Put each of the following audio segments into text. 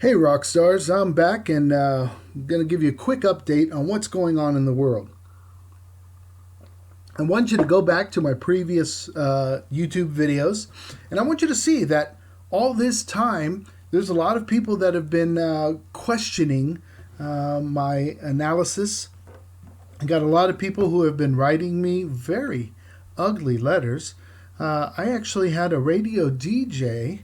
Hey, rock stars, I'm back and I'm going to give you a quick update on what's going on in the world. I want you to go back to my previous YouTube videos, and I want you to see that all this time there's a lot of people that have been questioning my analysis. I got a lot of people who have been writing me very ugly letters. I actually had a radio DJ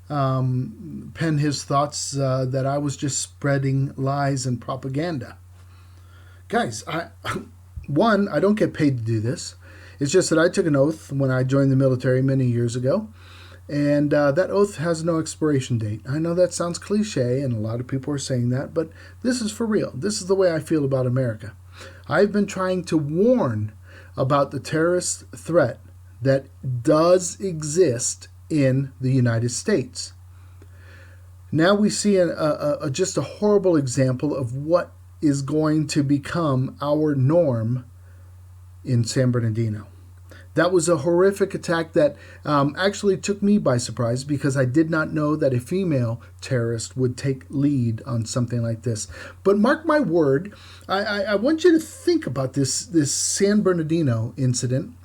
pen his thoughts that I was just spreading lies and propaganda. Guys, I don't get paid to do this. It's just that I took an oath when I joined the military many years ago, and that oath has no expiration date. I know that sounds cliche, and a lot of people are saying that, but this is for real. This is the way I feel about America. I've been trying to warn about the terrorist threat that does exist in the United States. Now we see just a horrible example of what is going to become our norm in San Bernardino. That was a horrific attack that actually took me by surprise because I did not know that a female terrorist would take lead on something like this. But mark my word, I want you to think about this San Bernardino incident.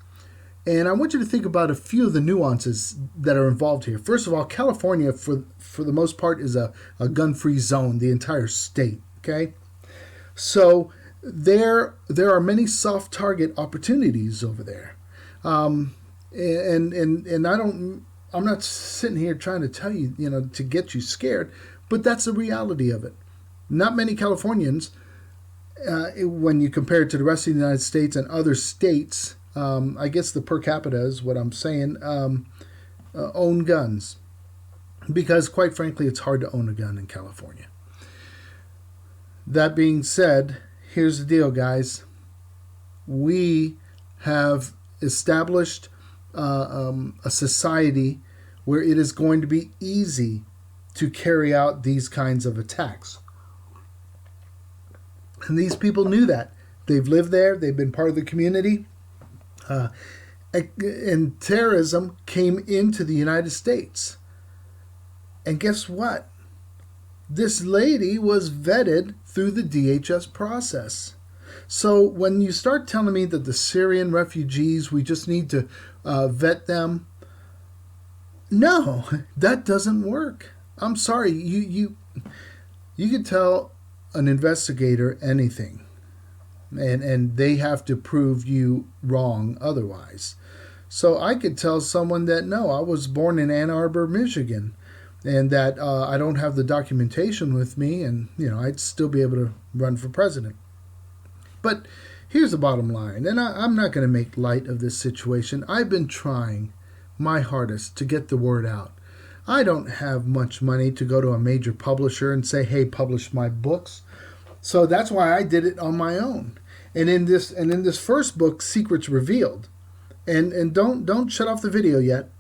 And I want you to think about a few of the nuances that are involved here. First of all, California, for the most part, is a gun-free zone, the entire state. Okay, so there are many soft target opportunities over there, and I'm not sitting here trying to tell you, to get you scared, but that's the reality of it. Not many Californians, when you compare it to the rest of the United States and other states. I guess the per capita is what I'm saying, own guns. Because quite frankly, it's hard to own a gun in California. That being said, here's the deal, guys. We have established a society where it is going to be easy to carry out these kinds of attacks. And these people knew that. They've lived there. They've been part of the community. And terrorism came into the United States. And guess what? This lady was vetted through the DHS process. So when you start telling me that the Syrian refugees, we just need to vet them, no, that doesn't work. I'm sorry. You can tell an investigator anything. And they have to prove you wrong otherwise. So I could tell someone that, no, I was born in Ann Arbor, Michigan, and that I don't have the documentation with me, and I'd still be able to run for president. But here's the bottom line, and I'm not going to make light of this situation. I've been trying my hardest to get the word out. I don't have much money to go to a major publisher and say, hey, publish my books. So that's why I did it on my own. And in this first book, Secrets Revealed, and don't shut off the video yet.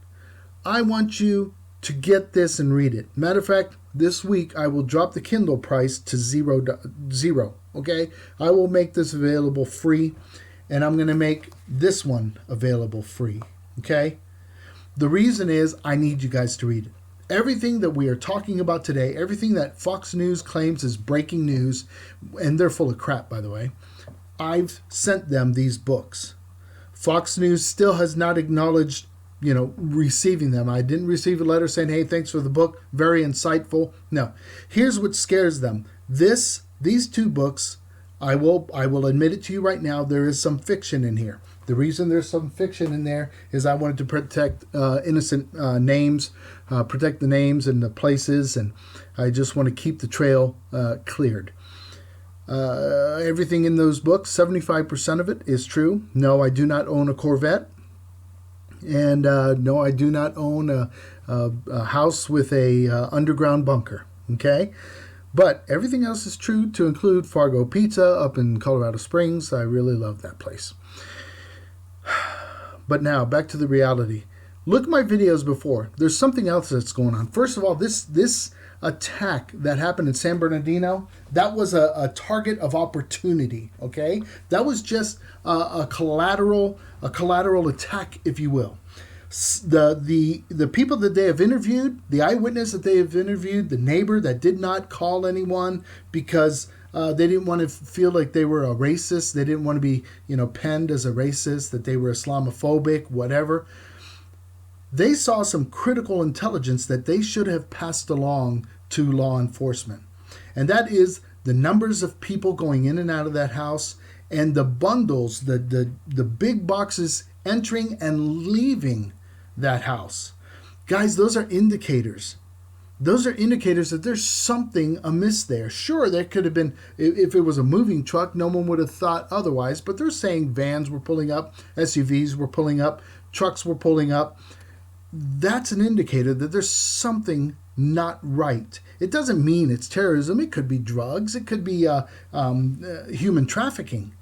I want you to get this and read it. Matter of fact, this week I will drop the Kindle price to zero. Okay, I will make this available free, and I'm going to make this one available free. Okay, the reason is I need you guys to read it. Everything that we are talking about today, everything that Fox News claims is breaking news, and they're full of crap, by the way, I've sent them these books. Fox News still has not acknowledged, receiving them. I didn't receive a letter saying, hey, thanks for the book, very insightful. No. Here's what scares them. These two books, I will admit it to you right now, there is some fiction in here. The reason there's some fiction in there is I wanted to protect innocent names, protect the names and the places, and I just want to keep the trail cleared. Everything in those books, 75% of it is true. No, I do not own a Corvette. And no, I do not own a house with a underground bunker. Okay? But everything else is true, to include Fargo Pizza up in Colorado Springs. I really love that place. But now, back to the reality. Look at my videos before. There's something else that's going on. First of all, this attack that happened in San Bernardino, that was a target of opportunity, okay? That was just a collateral attack, if you will. The people that they have interviewed, the eyewitness that they have interviewed, the neighbor that did not call anyone because they didn't want to feel like they were a racist. They didn't want to be, penned as a racist, that they were Islamophobic, whatever. They saw some critical intelligence that they should have passed along to law enforcement. And that is the numbers of people going in and out of that house and the bundles, the big boxes entering and leaving that house. Guys, those are indicators. Those are indicators that there's something amiss there. Sure, there could have been, if it was a moving truck, no one would have thought otherwise, but they're saying vans were pulling up, SUVs were pulling up, trucks were pulling up. That's an indicator that there's something not right. It doesn't mean it's terrorism. It could be drugs. It could be human trafficking.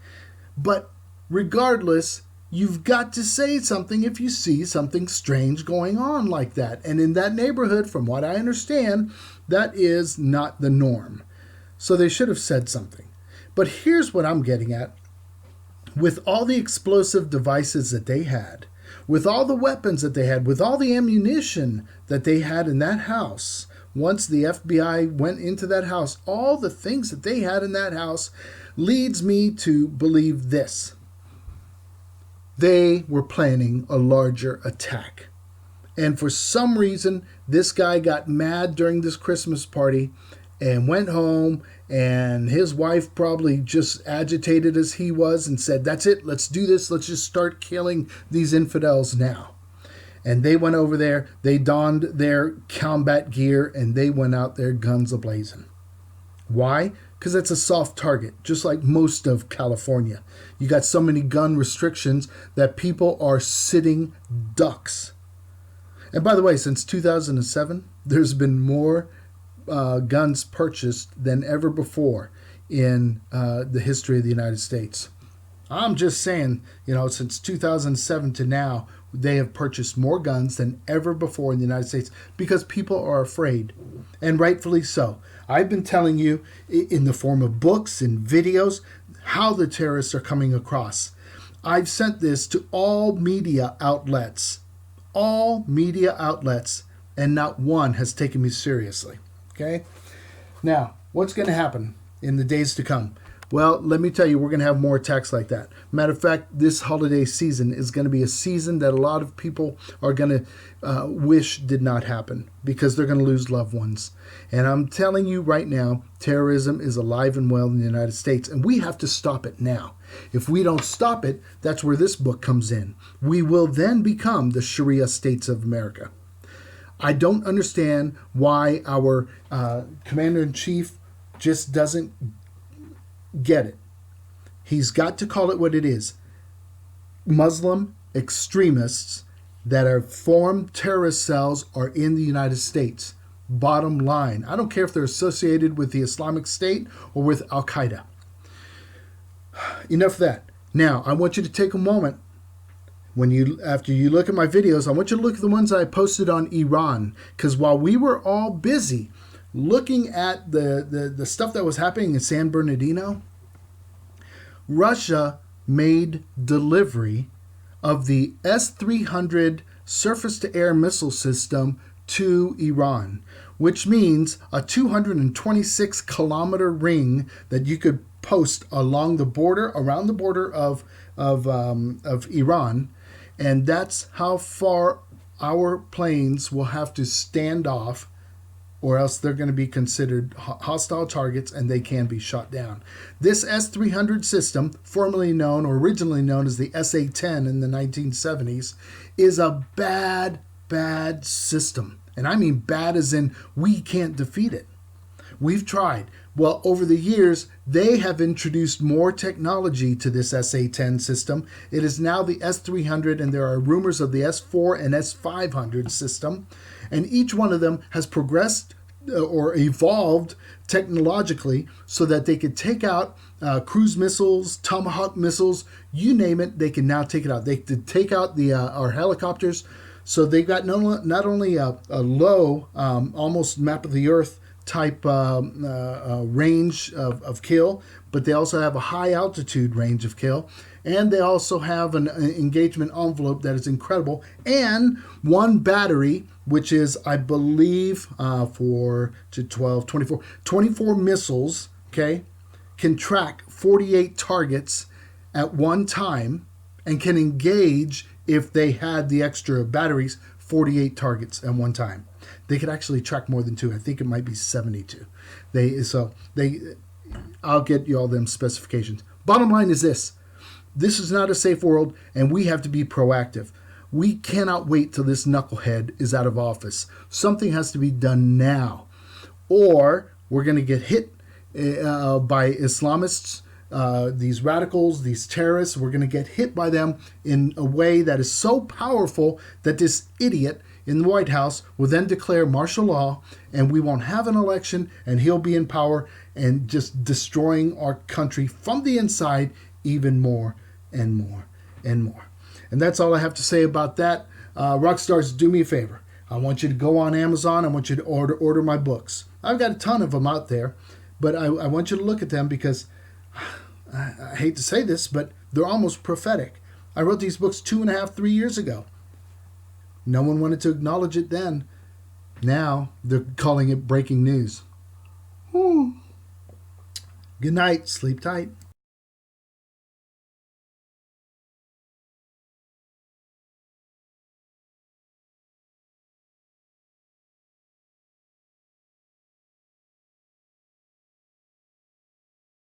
But regardless, you've got to say something if you see something strange going on like that. And in that neighborhood, from what I understand, that is not the norm. So they should have said something. But here's what I'm getting at. With all the explosive devices that they had, with all the weapons that they had, with all the ammunition that they had in that house, once the FBI went into that house, all the things that they had in that house leads me to believe this. They were planning a larger attack. And for some reason, this guy got mad during this Christmas party and went home, and his wife, probably just agitated as he was, and said, that's it, let's do this, let's just start killing these infidels now. And they went over there, they donned their combat gear, and they went out there guns a-blazing. Why? Because it's a soft target, just like most of California. You got so many gun restrictions that people are sitting ducks. And by the way, since 2007, there's been more guns purchased than ever before in the history of the United States. I'm just saying, since 2007 to now, they have purchased more guns than ever before in the United States because people are afraid, and rightfully so. I've been telling you in the form of books and videos how the terrorists are coming across. I've sent this to all media outlets, and not one has taken me seriously. Okay? Now, what's going to happen in the days to come? Well, let me tell you, we're going to have more attacks like that. Matter of fact, this holiday season is going to be a season that a lot of people are going to wish did not happen because they're going to lose loved ones. And I'm telling you right now, terrorism is alive and well in the United States, and we have to stop it now. If we don't stop it, that's where this book comes in. We will then become the Sharia states of America. I don't understand why our commander-in-chief just doesn't get it. He's got to call it what it is. Muslim extremists that are formed terrorist cells are in the United States. Bottom line. I don't care if they're associated with the Islamic State or with Al-Qaeda. Enough of that. Now, I want you to take a moment. After you look at my videos, I want you to look at the ones I posted on Iran. Because while we were all busy looking at the stuff that was happening in San Bernardino, Russia made delivery of the S-300 surface-to-air missile system to Iran, which means a 226-kilometer ring that you could post around the border of Iran, and that's how far our planes will have to stand off, or else they're going to be considered hostile targets and they can be shot down. This S-300 system, formerly known or originally known as the SA-10 in the 1970s, is a bad system. And I mean bad as in we can't defeat it. We've tried. Well, over the years, they have introduced more technology to this SA-10 system. It is now the S-300, and there are rumors of the S-4 and S-500 system. And each one of them has progressed or evolved technologically so that they could take out cruise missiles, Tomahawk missiles, you name it, they can now take it out. They could take out our helicopters. So they've got not only a low, almost map of the earth type range of kill, but they also have a high altitude range of kill. And they also have an engagement envelope that is incredible, and one battery, which is, I believe, 4 to 12, 24 missiles, okay, can track 48 targets at one time and can engage, if they had the extra batteries, 48 targets at one time. They could actually track more than two. I think it might be 72. I'll get you all them specifications. Bottom line is this. This is not a safe world, and we have to be proactive. We cannot wait till this knucklehead is out of office. Something has to be done now, or we're going to get hit by Islamists, these radicals, these terrorists. We're going to get hit by them in a way that is so powerful that this idiot in the White House will then declare martial law, and we won't have an election, and he'll be in power and just destroying our country from the inside even more and more and more. And that's all I have to say about that. Rockstars, do me a favor. I want you to go on Amazon. I want you to order my books. I've got a ton of them out there, but I want you to look at them because I hate to say this, but they're almost prophetic. I wrote these books 2.5, 3 years ago. No one wanted to acknowledge it then. Now they're calling it breaking news. Good night. Sleep tight.